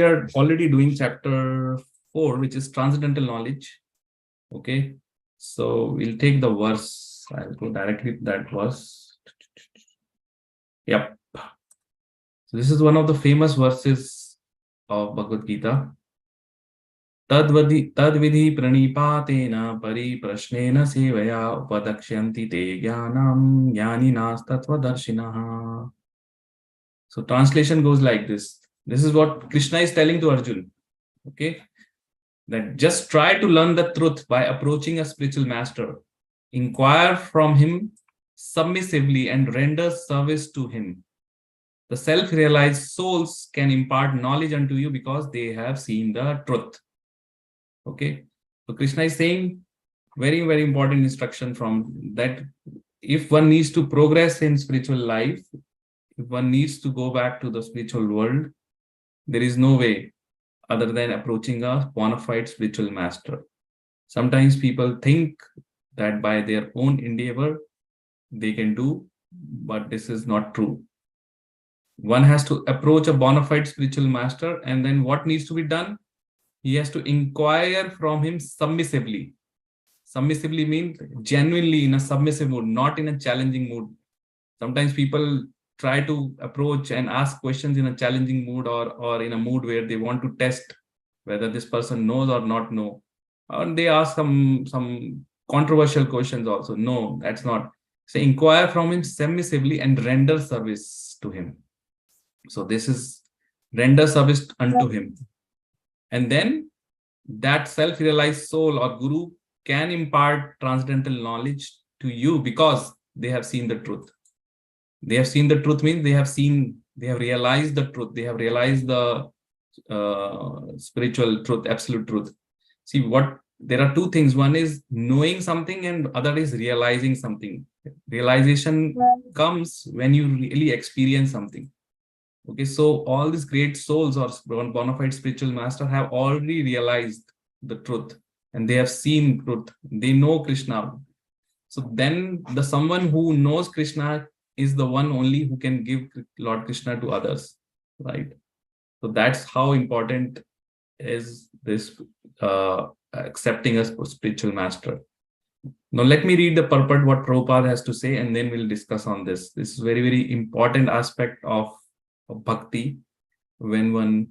are already doing chapter 4, which is transcendental knowledge. Okay, so we'll take the verse. I'll go directly to that verse. Yep. So this is one of the famous verses of Bhagavad Gita. Tadvidhi pranipatena pariprashnena sevaya upadakshyanti te jnanam jnaninas tattvadarshinaha. So translation goes like this. This is what Krishna is telling to Arjuna. Okay, that just try to learn the truth by approaching a spiritual master. Inquire from him submissively and render service to him. The self-realized souls can impart knowledge unto you because they have seen the truth. Okay, so Krishna is saying very, very important instruction from that. If one needs to progress in spiritual life, if one needs to go back to the spiritual world, there is no way other than approaching a bona fide spiritual master. Sometimes people think that by their own endeavor they can do, but this is not true. One has to approach a bona fide spiritual master, and then what needs to be done? He has to inquire from him submissively. Submissively means genuinely in a submissive mood, not in a challenging mood. Sometimes people try to approach and ask questions in a challenging mood, or in a mood where they want to test whether this person knows or not know. And they ask some controversial questions also. No, that's not. So inquire from him submissively and render service to him. So this is render service unto him. And then that self-realized soul or guru can impart transcendental knowledge to you because they have seen the truth. They have seen the truth means they have realized the truth. They have realized the spiritual truth, absolute truth. See, there are two things. One is knowing something and other is realizing something. Realization comes when you really experience something. Okay, so all these great souls or bona fide spiritual master have already realized the truth and they have seen truth. They know Krishna. So then the someone who knows Krishna is the one only who can give Lord Krishna to others, right? So that's how important is this accepting a spiritual master. Now let me read the purport what Prabhupada has to say, and then we'll discuss on this. This is very, very important aspect of bhakti when one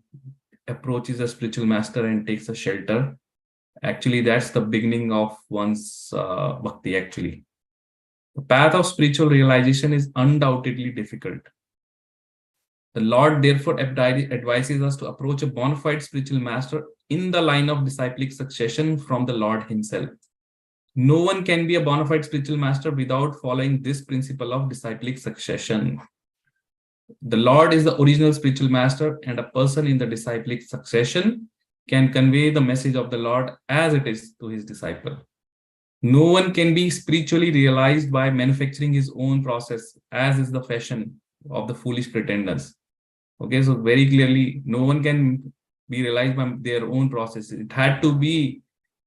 approaches a spiritual master and takes a shelter. Actually, that's the beginning of one's bhakti actually. The path of spiritual realization is undoubtedly difficult. The Lord therefore advises us to approach a bona fide spiritual master in the line of disciplic succession from the Lord himself. No one can be a bona fide spiritual master without following this principle of disciplic succession. The Lord is the original spiritual master, and a person in the disciplic succession can convey the message of the Lord as it is to his disciple. No one can be spiritually realized by manufacturing his own process, as is the fashion of the foolish pretenders. Okay, so very clearly, no one can be realized by their own process. It had to be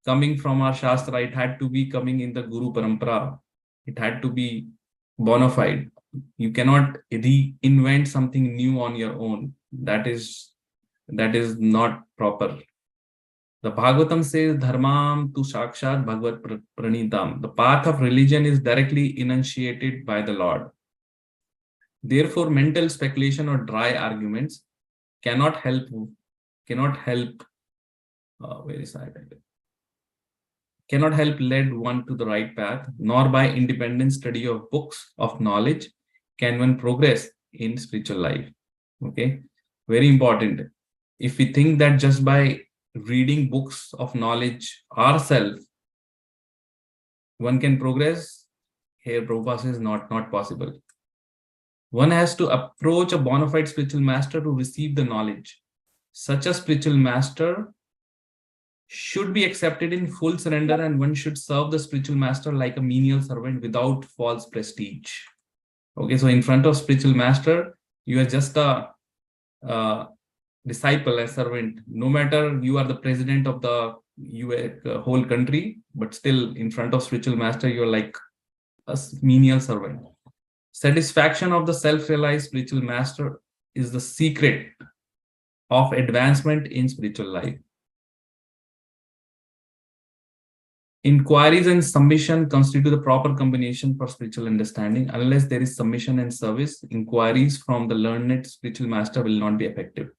coming from our Shastra, it had to be coming in the Guru Parampara, it had to be bona fide. You cannot reinvent something new on your own. That is not proper. The Bhagavatam says, Dharmam tu sakshat bhagavad pranitam. The path of religion is directly enunciated by the Lord. Therefore, mental speculation or dry arguments cannot help lead one to the right path, nor by independent study of books of knowledge can one progress in spiritual life. Okay, very important. If we think that just by reading books of knowledge ourselves one can progress, here Prabhupada says not possible. One has to approach a bona fide spiritual master to receive the knowledge. Such a spiritual master should be accepted in full surrender, and one should serve the spiritual master like a menial servant without false prestige. Okay, so in front of spiritual master, you are just a disciple, a servant. No matter you are the president of the whole country, but still in front of spiritual master, you are like a menial servant. Satisfaction of the self-realized spiritual master is the secret of advancement in spiritual life. Inquiries and submission constitute the proper combination for spiritual understanding. Unless there is submission and service, inquiries from the learned spiritual master will not be effective.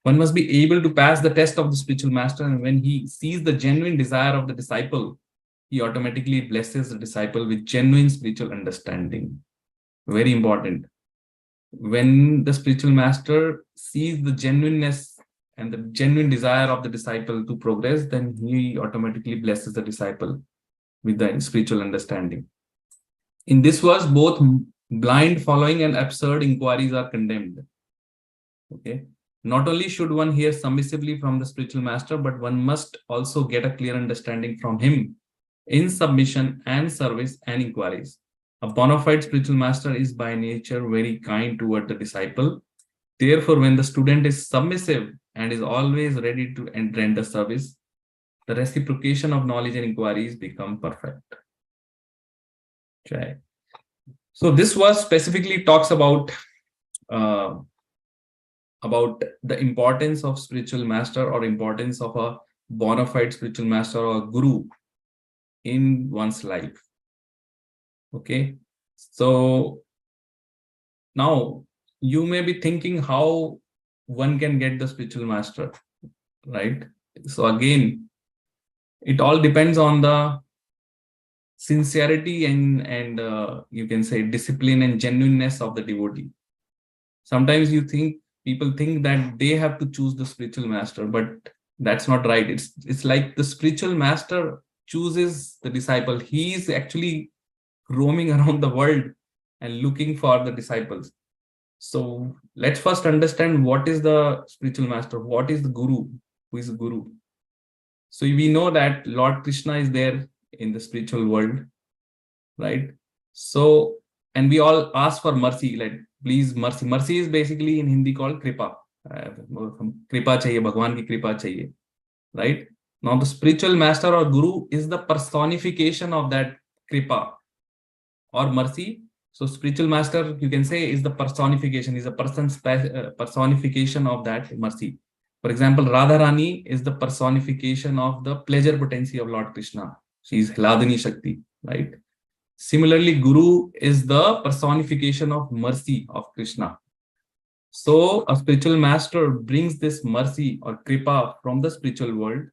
One must be able to pass the test of the spiritual master, and when he sees the genuine desire of the disciple, he automatically blesses the disciple with genuine spiritual understanding. Very important. When the spiritual master sees the genuineness and the genuine desire of the disciple to progress, then he automatically blesses the disciple with the spiritual understanding. In this verse, both blind following and absurd inquiries are condemned. Okay. Not only should one hear submissively from the spiritual master, but one must also get a clear understanding from him in submission and service and inquiries. A bona fide spiritual master is by nature very kind toward the disciple. Therefore, when the student is submissive and is always ready to render service, the reciprocation of knowledge and inquiries become perfect. Okay. So this verse specifically talks about the importance of spiritual master, or importance of a bona fide spiritual master or guru in one's life. Okay, so now you may be thinking how one can get the spiritual master, right? So again, it all depends on the sincerity and you can say discipline and genuineness of the devotee. Sometimes people think that they have to choose the spiritual master, but that's not right. It's like the spiritual master chooses the disciple. He is actually roaming around the world and looking for the disciples. So let's first understand what is the spiritual master, what is the guru, who is the guru. So we know that Lord Krishna is there in the spiritual world, right? So, and we all ask for mercy, like please mercy. Mercy is basically in Hindi called kripa. Kripa chahiye, Bhagwan ki kripa chahiye, right? Now the spiritual master or guru is the personification of that kripa or mercy. So spiritual master, you can say, is the personification, is a person's personification of that mercy. For example, Radharani is the personification of the pleasure potency of Lord Krishna. She is Hladini Shakti, right? Similarly, Guru is the personification of mercy of Krishna. So a spiritual master brings this mercy or kripa from the spiritual world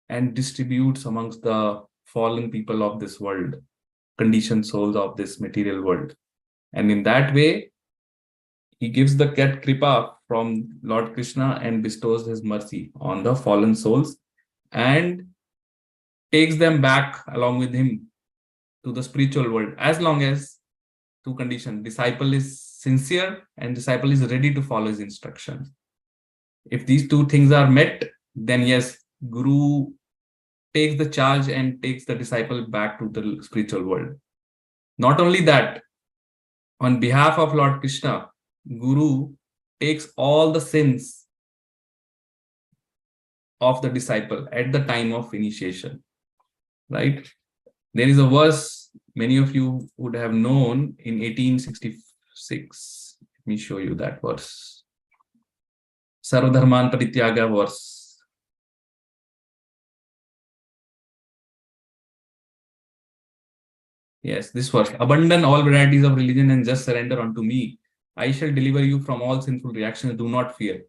and distributes amongst the fallen people of this world, conditioned souls of this material world. And in that way, he gives the kripa from Lord Krishna and bestows his mercy on the fallen souls and takes them back along with him to the spiritual world, as long as two conditions: disciple is sincere and disciple is ready to follow his instructions. If these two things are met, then yes, Guru takes the charge and takes the disciple back to the spiritual world. Not only that, on behalf of Lord Krishna, Guru takes all the sins of the disciple at the time of initiation, right? There is a verse many of you would have known in 1866. Let me show you that verse. Sarvadharman Parityaga verse. Yes, this verse. Abandon all varieties of religion and just surrender unto me. I shall deliver you from all sinful reactions. Do not fear.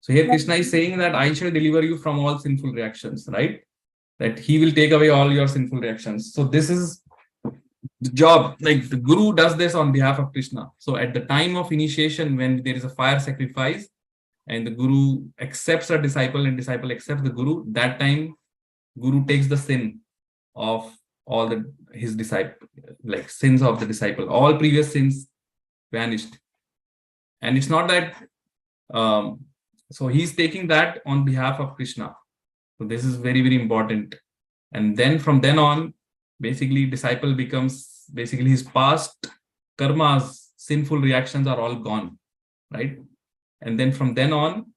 So here Krishna is saying that I shall deliver you from all sinful reactions, right? That he will take away all your sinful reactions. So this is the job. Like the Guru does this on behalf of Krishna. So at the time of initiation, when there is a fire sacrifice and the Guru accepts a disciple and disciple accepts the Guru, that time Guru takes the sin of all his disciple, like sins of the disciple. All previous sins vanished. And it's not that, so he's taking that on behalf of Krishna. So this is very, very important. And then from then on, basically disciple becomes, basically his past karmas, sinful reactions are all gone, right? And then from then on,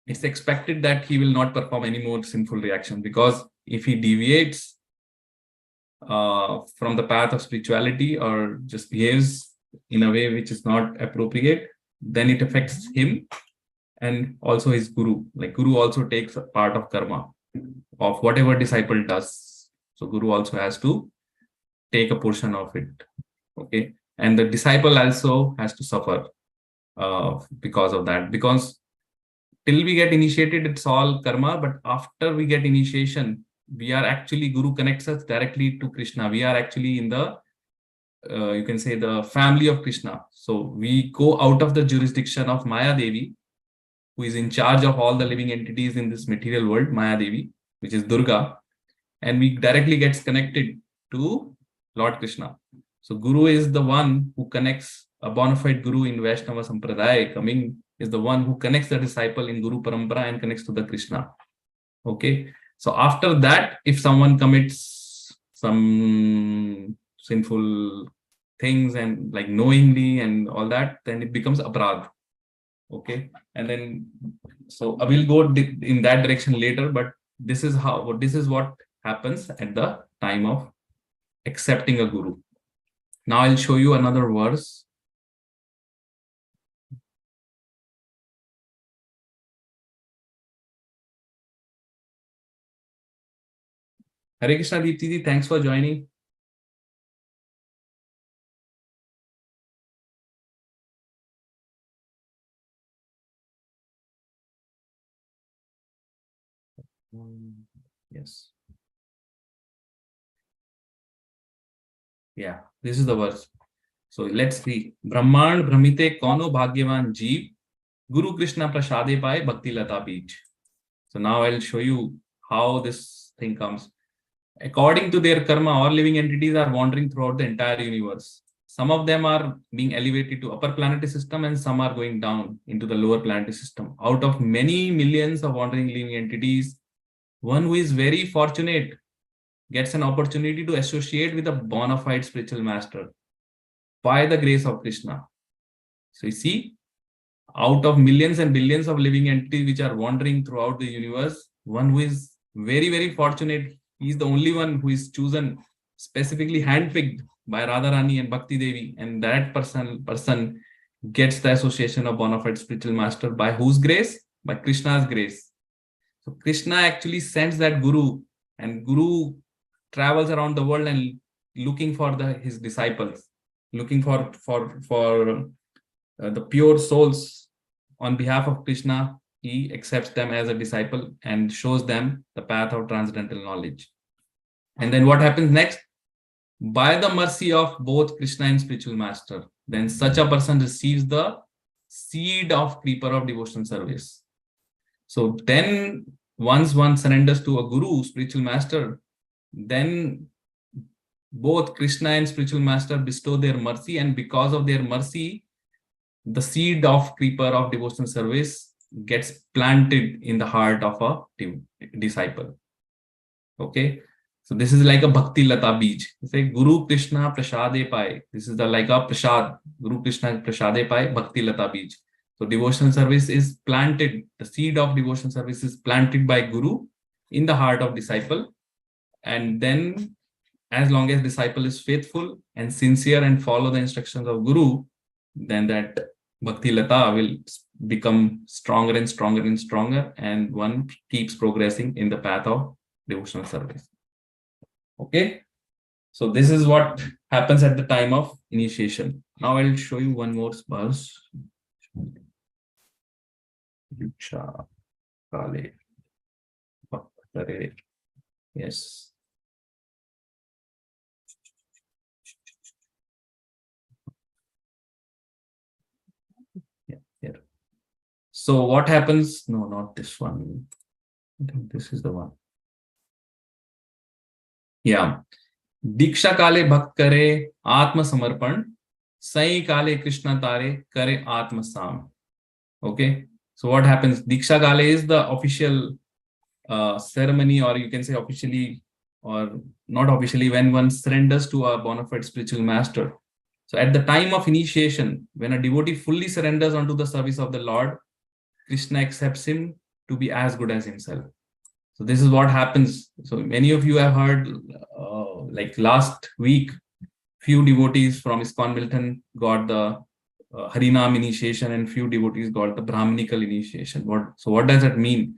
it's expected that he will not perform any more sinful reaction, because if he deviates from the path of spirituality or just behaves in a way which is not appropriate, then it affects him and also his guru. Like guru also takes a part of karma of whatever disciple does. So guru also has to take a portion of it. Okay. And the disciple also has to suffer because of that. Because till we get initiated, it's all karma. But after we get initiation, we are actually, Guru connects us directly to Krishna. We are actually in the, you can say, the family of Krishna. So we go out of the jurisdiction of Maya Devi, who is in charge of all the living entities in this material world, Maya Devi, which is Durga, and we directly gets connected to Lord Krishna. So Guru is the one who connects, a bona fide Guru in Vaishnava Sampradaya coming is the one who connects the disciple in Guru Parampara and connects to the Krishna. Okay. So after that, if someone commits some sinful things and like knowingly and all that, then it becomes aparadh. Okay. And then, so I will go in that direction later, but this is what happens at the time of accepting a guru. Now I'll show you another verse. Hare Krishna Deepti, thanks for joining. Yes. Yeah, this is the verse. So let's see. Brahman Brahmite Kono Bhagyavan Jeev Guru Krishna Prasade Pai Bhakti Lata Beej. So now I'll show you how this thing comes. According to their karma, all living entities are wandering throughout the entire universe. Some of them are being elevated to upper planetary system and some are going down into the lower planetary system. Out of many millions of wandering living entities, one who is very fortunate gets an opportunity to associate with a bona fide spiritual master by the grace of Krishna. So you see, out of millions and billions of living entities which are wandering throughout the universe, one who is very, very fortunate, he is the only one who is chosen, specifically handpicked by Radharani and Bhakti Devi, and that person gets the association of bona fide spiritual master by whose grace? By Krishna's grace. So Krishna actually sends that guru, and guru travels around the world and looking for his disciples, looking for the pure souls. On behalf of Krishna, he accepts them as a disciple and shows them the path of transcendental knowledge. And then what happens next? By the mercy of both Krishna and spiritual master, then such a person receives the seed of creeper of devotional service. So then once one surrenders to a guru, spiritual master, then both Krishna and spiritual master bestow their mercy, and because of their mercy, the seed of creeper of devotional service gets planted in the heart of a disciple. Okay, so this is like a Bhakti Lata Beej. It's like Guru Krishna Prasade Pai. This is the like a Prasad. Guru Krishna Prasade Pai Bhakti Lata Beej. So devotional service is planted. The seed of devotional service is planted by Guru in the heart of disciple, and then as long as disciple is faithful and sincere and follow the instructions of Guru, then that Bhakti Lata will become stronger and stronger and stronger, and one keeps progressing in the path of devotional service. Okay, so this is what happens at the time of initiation. Now I'll show you one more verse. Yes. Here. So what happens? No, not this one. I think this is the one. Yeah. Diksha kale bhakt kare atma samarpan, sai kale Krishna tare kare atma sam. Okay. So what happens? Diksha kale is the official ceremony, or you can say officially or not officially, when one surrenders to a bona fide spiritual master. So at the time of initiation, when a devotee fully surrenders unto the service of the Lord, Krishna accepts him to be as good as himself. So this is what happens. So many of you have heard, like last week, few devotees from ISKCON Milton got the Harinam initiation, and few devotees got the Brahminical initiation. What does that mean?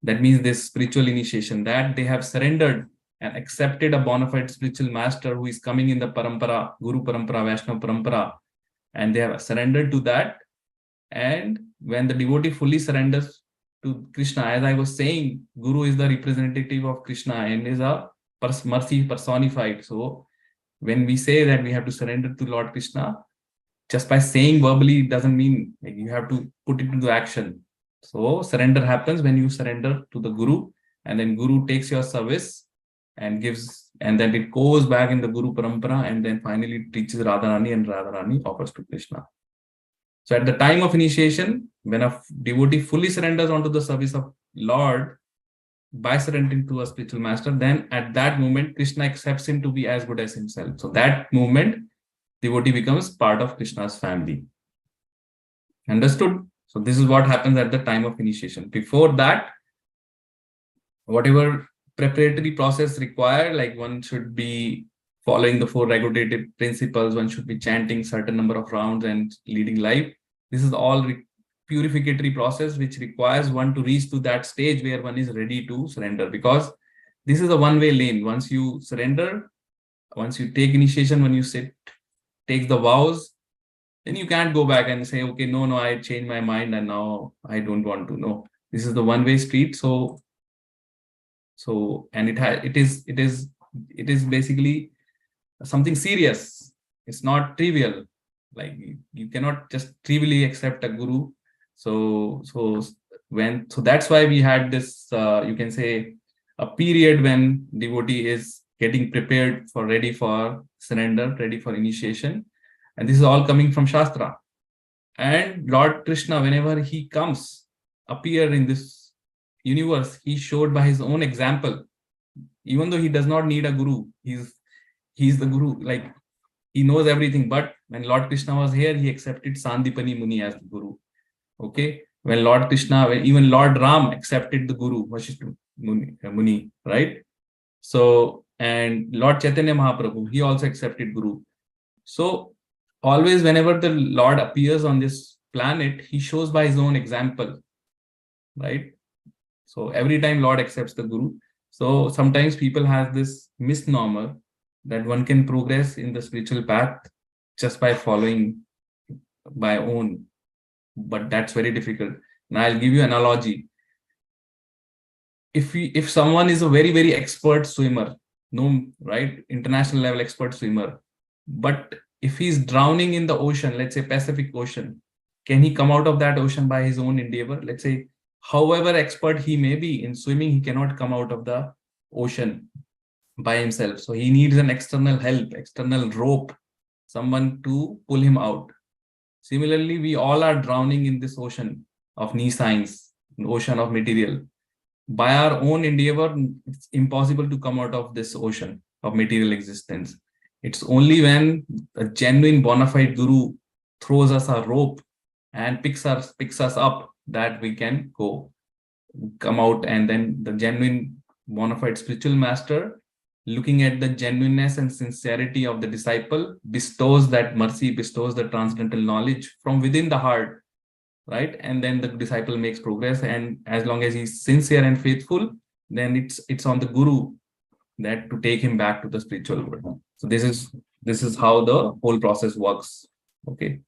That means this spiritual initiation, that they have surrendered and accepted a bona fide spiritual master who is coming in the parampara, Guru parampara, Vaishnava parampara, and they have surrendered to that. And when the devotee fully surrenders to Krishna, as I was saying, Guru is the representative of Krishna and is a mercy personified. So when we say that we have to surrender to Lord Krishna, just by saying verbally doesn't mean you have to put it into action. So surrender happens when you surrender to the Guru, and then Guru takes your service and gives, and then it goes back in the Guru Parampara, and then finally it reaches Radharani, and Radharani offers to Krishna. So at the time of initiation, when a devotee fully surrenders onto the service of Lord by surrendering to a spiritual master, then at that moment, Krishna accepts him to be as good as himself. So that moment, devotee becomes part of Krishna's family. Understood? So this is what happens at the time of initiation. Before that, whatever preparatory process required, like one should be following the 4 regulative principles, one should be chanting certain number of rounds and leading life. This is all purificatory process which requires one to reach to that stage where one is ready to surrender, because this is a one-way lane. Once you surrender, once you take initiation, when you take the vows, then you can't go back and say, okay, no, I changed my mind and now I don't want to. No, this is the one-way street. And it is basically something serious. It's not trivial. Like you cannot just trivially accept a guru. So that's why we had this, you can say, a period when devotee is getting prepared ready for surrender, ready for initiation. And this is all coming from Shastra. And Lord Krishna, whenever he comes, appear in this universe, he showed by his own example. Even though he does not need a guru, he's the guru, like he knows everything. But when Lord Krishna was here, he accepted Sandipani Muni as the guru. Okay, when Lord Krishna, when even Lord Ram accepted the guru, Vasishtha Muni, right? So, and Lord Chaitanya Mahaprabhu, he also accepted guru. So always whenever the Lord appears on this planet, he shows by his own example, right? So every time Lord accepts the guru. So sometimes people have this misnomer that one can progress in the spiritual path just by following by own, but that's very difficult. Now I'll give you an analogy. If someone is a very, very expert swimmer, no, right, international level expert swimmer, but if he's drowning in the ocean, let's say Pacific Ocean, can he come out of that ocean by his own endeavor? Let's say, however expert he may be in swimming, he cannot come out of the ocean by himself. So he needs an external help, external rope, someone to pull him out. Similarly, we all are drowning in this ocean of nescience, an ocean of material. By our own endeavor, it's impossible to come out of this ocean of material existence. It's only when a genuine bona fide guru throws us a rope and picks us up that we can come out. And then the genuine bona fide spiritual master, looking at the genuineness and sincerity of the disciple, bestows that mercy, bestows the transcendental knowledge from within the heart, right? And then the disciple makes progress. And as long as he's sincere and faithful, then it's on the guru that to take him back to the spiritual world. So this is how the whole process works. Okay.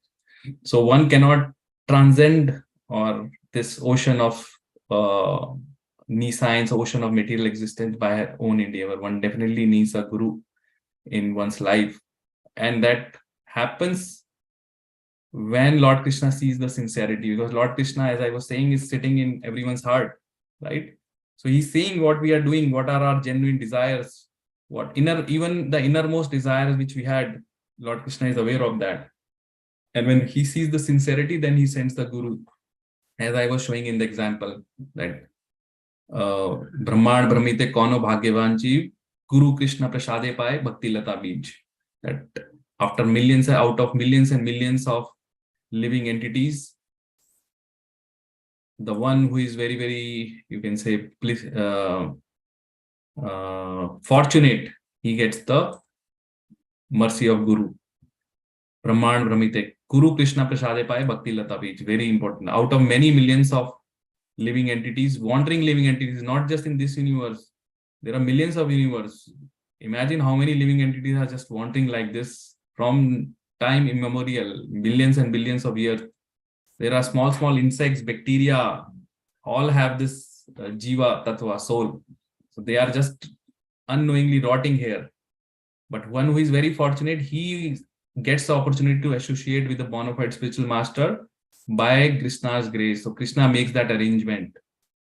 So one cannot transcend or this ocean of nescience, ocean of material existence by own endeavor. One definitely needs a guru in one's life. And that happens when Lord Krishna sees the sincerity, because Lord Krishna, as I was saying, is sitting in everyone's heart, right? So he's seeing what we are doing, what are our genuine desires, even the innermost desires which we had. Lord Krishna is aware of that. And when he sees the sincerity, then he sends the guru, as I was showing in the example, that Brahman Brahmite Kono Bhagyavan Jeev, Guru Krishna Prasade Paye Bhakti Lata Bij. That after out of millions and millions of living entities, the one who is very, very, you can say, fortunate, he gets the mercy of Guru. Brahman Brahmite Kuru Krishna Prasade Pai Bhakti Lata Page. Very important. Out of many millions of living entities, wandering living entities, not just in this universe, there are millions of universes. Imagine how many living entities are just wandering like this from time immemorial, billions and billions of years. There are small insects, bacteria, all have this jiva, tattva, soul. So they are just unknowingly rotting here. But one who is very fortunate, he gets the opportunity to associate with the bona fide spiritual master by Krishna's grace. So Krishna makes that arrangement.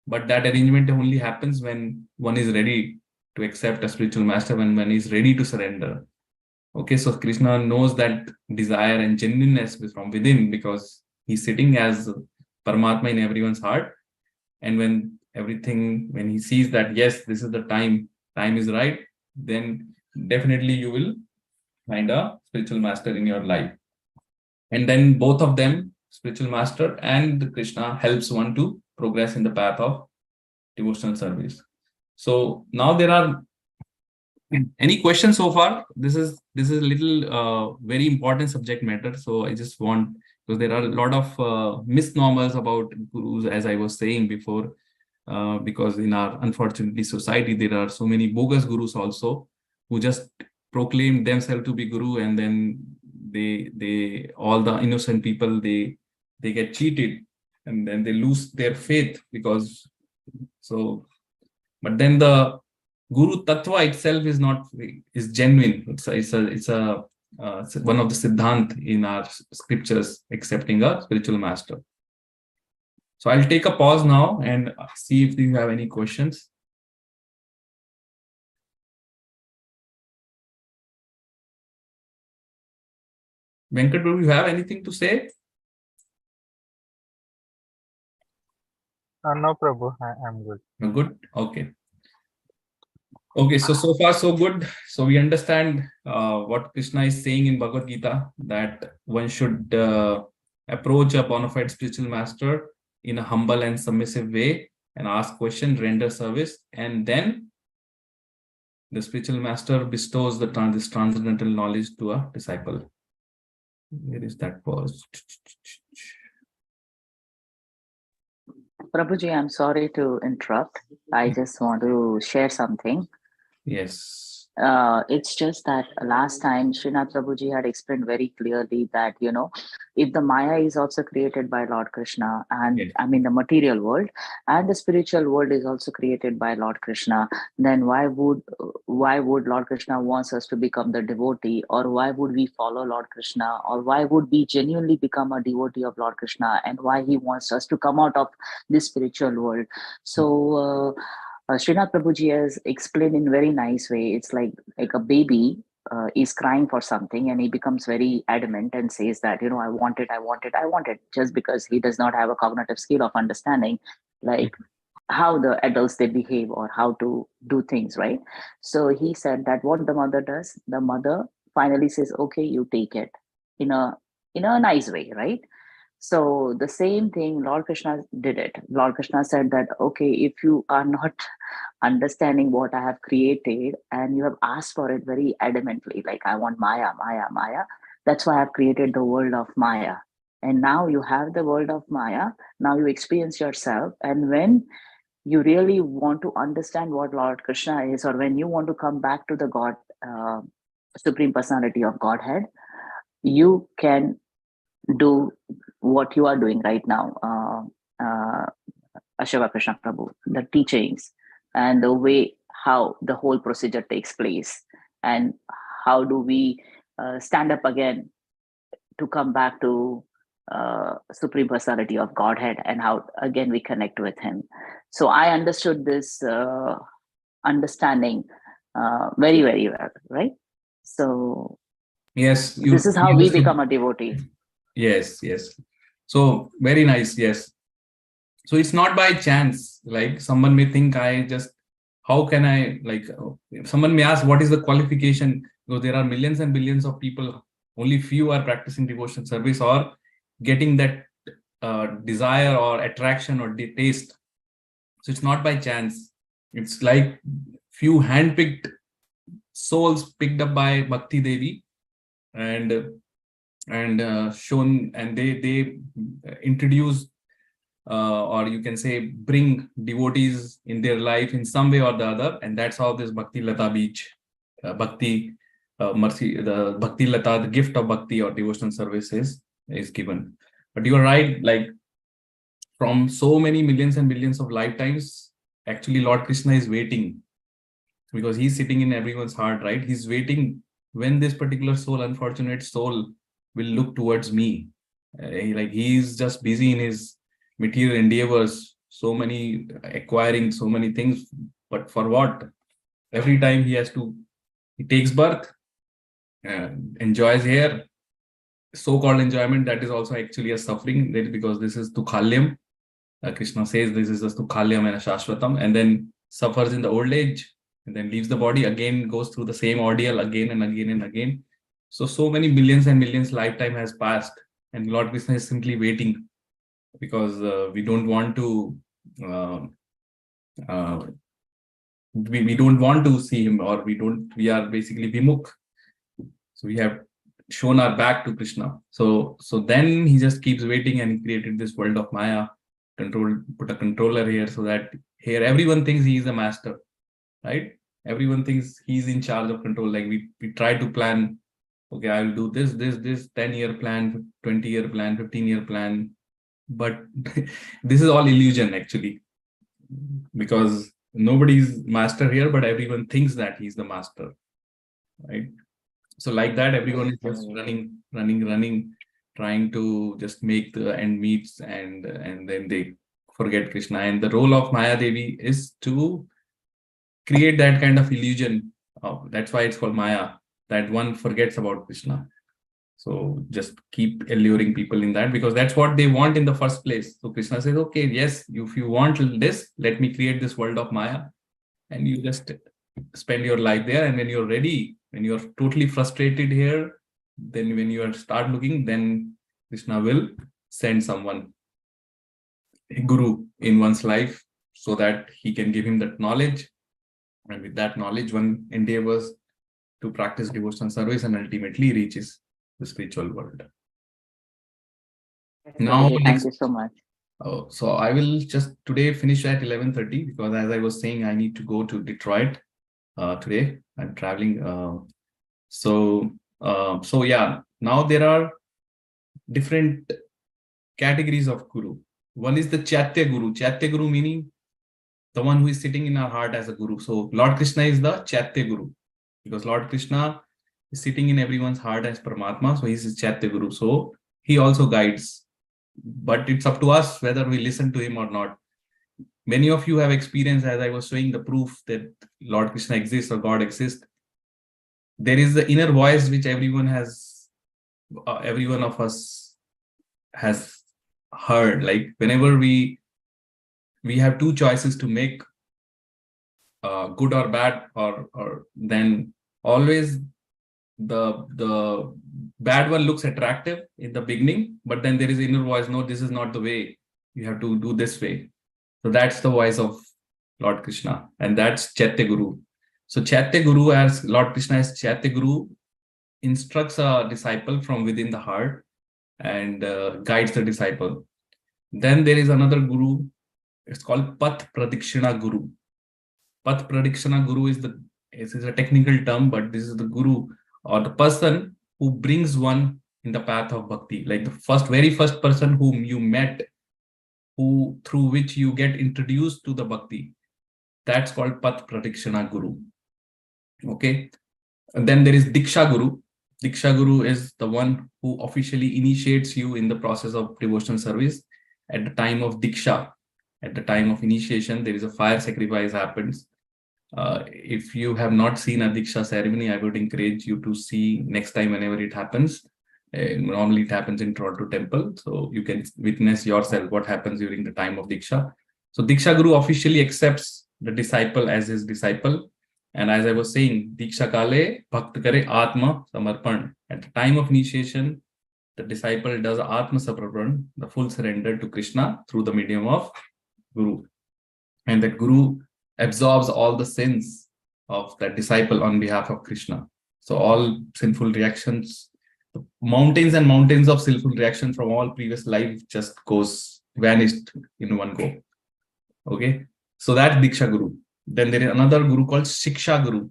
But that arrangement only happens when one is ready to accept a spiritual master, when one is ready to surrender. Okay, so Krishna knows that desire and genuineness from within, because he's sitting as Paramatma in everyone's heart. And when he sees that, yes, this is the time is right, then definitely you will find a spiritual master in your life. And then both of them, spiritual master and Krishna, helps one to progress in the path of devotional service. So now there are any questions so far? This is a little very important subject matter. So I just want, because there are a lot of misnomers about gurus, as I was saying before, because in our unfortunately society there are so many bogus gurus also, who just proclaim themselves to be guru, and then they all the innocent people, they get cheated, and then they lose their faith because so. But then the Guru Tattva itself is genuine. It's one of the siddhant in our scriptures, accepting a spiritual master. So I'll take a pause now and see if you have any questions. Venkat, do you have anything to say? No, Prabhu, I'm good. Good. Okay. Okay, so far so good. So we understand what Krishna is saying in Bhagavad Gita, that one should approach a bona fide spiritual master in a humble and submissive way and ask questions, render service, and then the spiritual master bestows this transcendental knowledge to a disciple. Where is that pause? Prabhuji, I'm sorry to interrupt. I just want to share something. Yes. It's just that last time Srinath Prabhuji had explained very clearly that, if the Maya is also created by Lord Krishna, and Yes. I mean the material world, and the spiritual world is also created by Lord Krishna, then why would Lord Krishna wants us to become the devotee, or why would we follow Lord Krishna, or why would we genuinely become a devotee of Lord Krishna, and why he wants us to come out of this spiritual world? So Srinath Prabhuji has explained in very nice way. It's like a baby is crying for something, and he becomes very adamant and says that, I want it, I want it, I want it, just because he does not have a cognitive skill of understanding, like how the adults they behave or how to do things, right? So he said that what the mother does, the mother finally says, okay, you take it in a nice way, right? So the same thing, Lord Krishna did it. Lord Krishna said that, okay, if you are not understanding what I have created and you have asked for it very adamantly, like I want Maya, Maya, Maya, that's why I have created the world of Maya. And now you have the world of Maya, now you experience yourself. And when you really want to understand what Lord Krishna is, or when you want to come back to the God, Supreme Personality of Godhead, you can do what you are doing right now, Ashava Krishna Prabhu, the teachings and the way how the whole procedure takes place, and how do we stand up again to come back to Supreme Personality of Godhead, and how again we connect with Him. So I understood this understanding very, very well, right? So yes, this is how we become a devotee. Yes. So very nice. Yes. So it's not by chance. Like someone may think, how can I, someone may ask, what is the qualification? Because there are millions and billions of people, only few are practicing devotional service or getting that desire or attraction or taste. So it's not by chance. It's like few handpicked souls picked up by Bhakti Devi, and and shown, and they introduce, or you can say bring devotees in their life in some way or the other, and that's how this Bhakti Lata Beach, Bhakti Mercy, the Bhakti Lata, the gift of Bhakti or devotional services is given. But you are right, like from so many millions and billions of lifetimes, actually Lord Krishna is waiting, because he's sitting in everyone's heart, right? He's waiting when this particular soul, unfortunate soul, will look towards me. He's just busy in his material endeavors, so many acquiring so many things, but for what? Every time he takes birth, enjoys here, so-called enjoyment that is also actually a suffering, because this is Tukhalyam. Krishna says this is a Tukhalyam and a Shashvatam, and then suffers in the old age, and then leaves the body, again goes through the same ordeal again and again and again. So many billions and millions lifetime has passed, and Lord Krishna is simply waiting, because we don't want to uh, uh, we don't want to see him, or we are basically vimukh. So we have shown our back to Krishna. So then he just keeps waiting, and he created this world of Maya, put a controller here, so that here everyone thinks he is a master, right? Everyone thinks he's in charge of control. Like we try to plan, okay, I'll do this 10-year plan, 20-year plan, 15-year plan, but this is all illusion actually, because nobody's master here, but everyone thinks that he's the master, right? So like that, everyone is just running, trying to just make the end meets, and then they forget Krishna. And the role of Maya Devi is to create that kind of illusion. That's why it's called Maya, that one forgets about Krishna. So just keep alluring people in that, because that's what they want in the first place. So Krishna says, okay, yes, if you want this, let me create this world of Maya, and you just spend your life there. And when you're ready, when you're totally frustrated here, then when you start looking, then Krishna will send someone, a guru in one's life, so that he can give him that knowledge. And with that knowledge, one endeavors to practice devotional service and ultimately reaches the spiritual world. Now, Thank you so much. So I will just today finish at 11:30, because as I was saying, I need to go to Detroit today. I'm traveling. So yeah, now there are different categories of guru. One is the Chaitya Guru. Chaitya Guru meaning the one who is sitting in our heart as a guru. So Lord Krishna is the Chaitya Guru, because Lord Krishna is sitting in everyone's heart as Paramatma. So he's a Chaitya Guru. So he also guides, but it's up to us whether we listen to him or not. Many of you have experienced, as I was showing, the proof that Lord Krishna exists or God exists. There is the inner voice which everyone of us has heard. Like whenever we have two choices to make, good or bad, or then always the bad one looks attractive in the beginning, but then there is inner voice, no, this is not the way, you have to do this way. So that's the voice of Lord Krishna, and that's Chaitya Guru. So Chaitya Guru, as Lord Krishna as Chaitya Guru, instructs a disciple from within the heart, and guides the disciple. Then there is another guru, it's called Path Pradikshina Guru. Path Pradikshina Guru is a technical term, but this is the guru, or the person who brings one in the path of bhakti, like the very first person whom you met, through which you get introduced to the bhakti. That's called Path Pradikshina Guru. Okay. And then there is Diksha Guru. Diksha Guru is the one who officially initiates you in the process of devotional service. At the time of Diksha, at the time of initiation, there is a fire sacrifice happens. If you have not seen a Diksha ceremony, I would encourage you to see next time whenever it happens. Normally it happens in Toronto Temple, so you can witness yourself what happens during the time of Diksha. So Diksha Guru officially accepts the disciple as his disciple. And as I was saying, Diksha Kale Bhakt Kare Atma Samarpan. At the time of initiation, the disciple does Atma Samarpan, the full surrender to Krishna through the medium of Guru. And that Guru absorbs all the sins of that disciple on behalf of Krishna. So all sinful reactions, mountains and mountains of skillful reaction from all previous life just vanished in one go. Okay, so that's Diksha Guru. Then there is another guru called Shiksha Guru.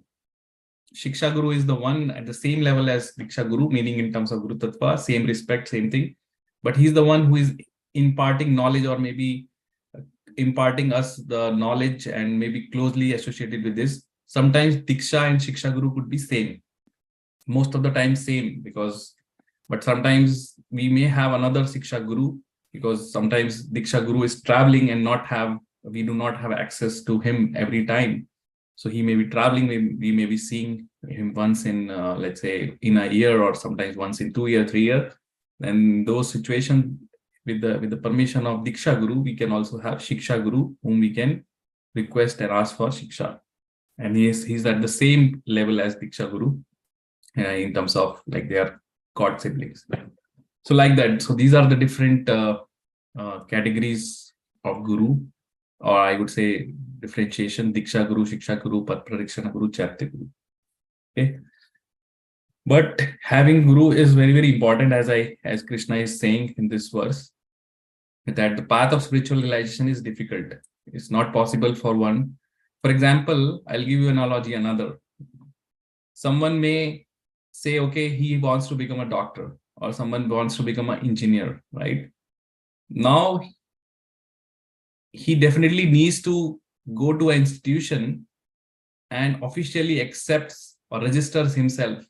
Shiksha Guru is the one at the same level as Diksha Guru, meaning in terms of Guru Tattva, same respect, same thing. But he's the one who is imparting knowledge, or maybe imparting us the knowledge and maybe closely associated with this. Sometimes Diksha and Shiksha Guru could be same. Most of the time same, but sometimes we may have another Shiksha Guru, because sometimes Diksha Guru is traveling and we do not have access to him every time. So he may be traveling, we may be seeing him once in, let's say, in a year, or sometimes once in 2 years, 3 years. And those situations, with the permission of Diksha Guru, we can also have Shiksha Guru, whom we can request and ask for Shiksha. And he's at the same level as Diksha Guru, in terms of like they are god siblings. So like that. So these are the different categories of Guru, or I would say differentiation: Diksha Guru, Shiksha Guru, Pad Pradikshana Guru, Chaitya Guru. Okay. But having Guru is very, very important, as Krishna is saying in this verse, that the path of spiritual realization is difficult. It's not possible for one. For example, I'll give you an analogy, another. Someone may say, okay, he wants to become a doctor, or someone wants to become an engineer, right? Now, he definitely needs to go to an institution and officially accepts or registers himself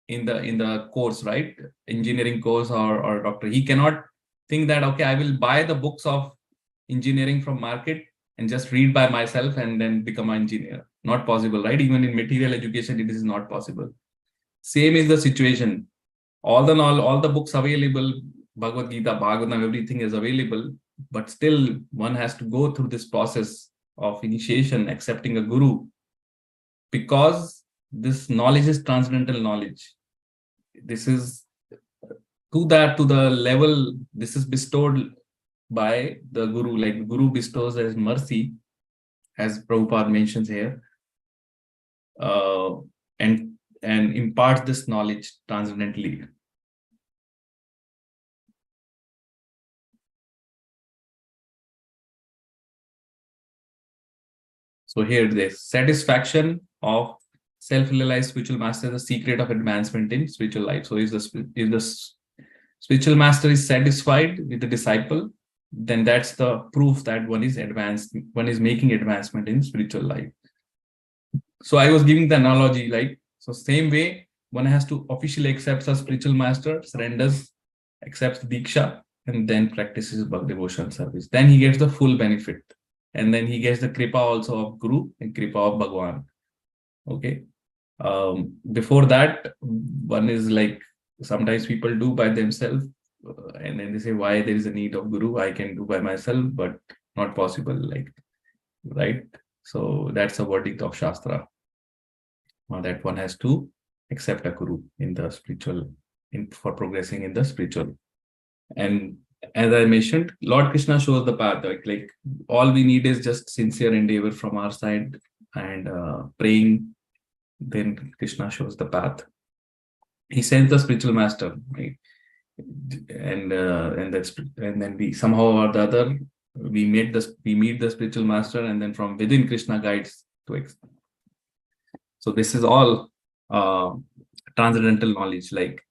in the course, right? Engineering course or doctor. He cannot think that, okay, I will buy the books of engineering from market and just read by myself and then become an engineer. Not possible, right? Even in material education, it is not possible. Same is the situation. All the books available, Bhagavad Gita, Bhagavatam, everything is available, but still one has to go through this process of initiation, accepting a guru, because this knowledge is transcendental knowledge. This is to the level, this is bestowed by the guru, like the guru bestows as mercy, as Prabhupada mentions here, and imparts this knowledge transcendently. So here, the satisfaction of self-realized spiritual master is the secret of advancement in spiritual life. So if the spiritual master is satisfied with the disciple, then that's the proof that one is advanced, one is making advancement in spiritual life. So I was giving the analogy, like, so same way, one has to officially accept a spiritual master, surrenders, accepts Diksha, and then practices Bhakti devotion service. Then he gets the full benefit. And then he gets the Kripa also of Guru and Kripa of Bhagwan. Okay. Before that, one is like, sometimes people do by themselves, and then they say, why there is a need of Guru? I can do by myself, but not possible, like, right? So that's a verdict of Shastra, that one has to accept a Guru in the spiritual, for progressing in the spiritual. And as I mentioned, Lord Krishna shows the path. Like all we need is just sincere endeavor from our side and praying. Then Krishna shows the path. He sends the spiritual master, right? And then we somehow or the other we meet the spiritual master, and then from within Krishna guides to. So this is all transcendental knowledge. Like,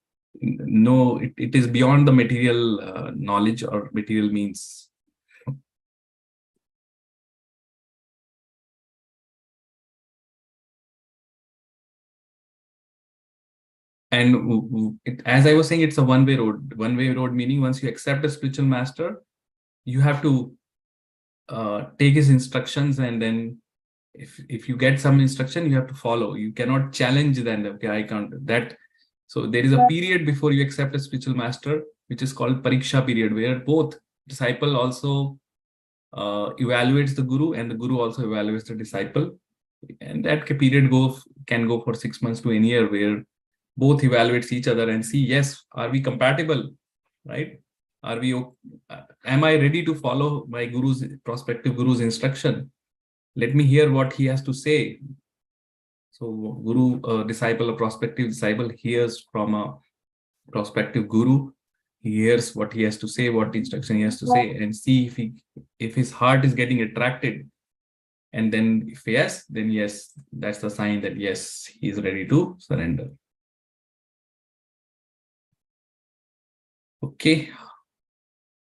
no, it is beyond the material knowledge or material means. And as I was saying, it's a one-way road. One-way road meaning once you accept a spiritual master, you have to take his instructions, and then if you get some instruction, you have to follow. You cannot challenge then, okay, I can't that. So there is a period before you accept a spiritual master, which is called Pariksha period, where both disciple also evaluates the Guru, and the Guru also evaluates the disciple. And that period can go for 6 months to a year, where both evaluates each other and see, yes, are we compatible, right? Am I ready to follow my prospective Guru's instruction? Let me hear what he has to say. So Guru, disciple, a prospective disciple hears from a prospective guru. He hears what he has to say, what instruction he has to say, and see if his heart is getting attracted. And then if yes, then yes, that's the sign that yes, he's ready to surrender. Okay.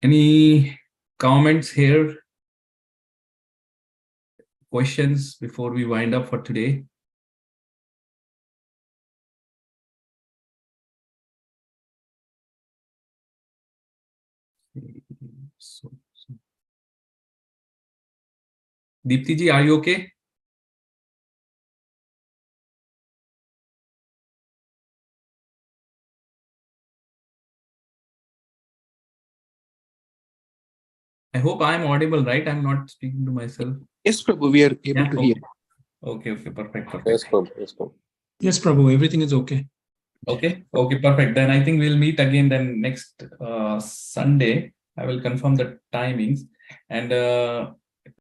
Any comments here? Questions before we wind up for today? Deepti ji, are you okay? I hope I'm audible, right? I'm not speaking to myself. Yes, Prabhu, we are able to hear. Okay, perfect. Yes, Prabhu. Yes, Prabhu, everything is okay. Okay, perfect. Then I think we'll meet again then next Sunday. I will confirm the timings. And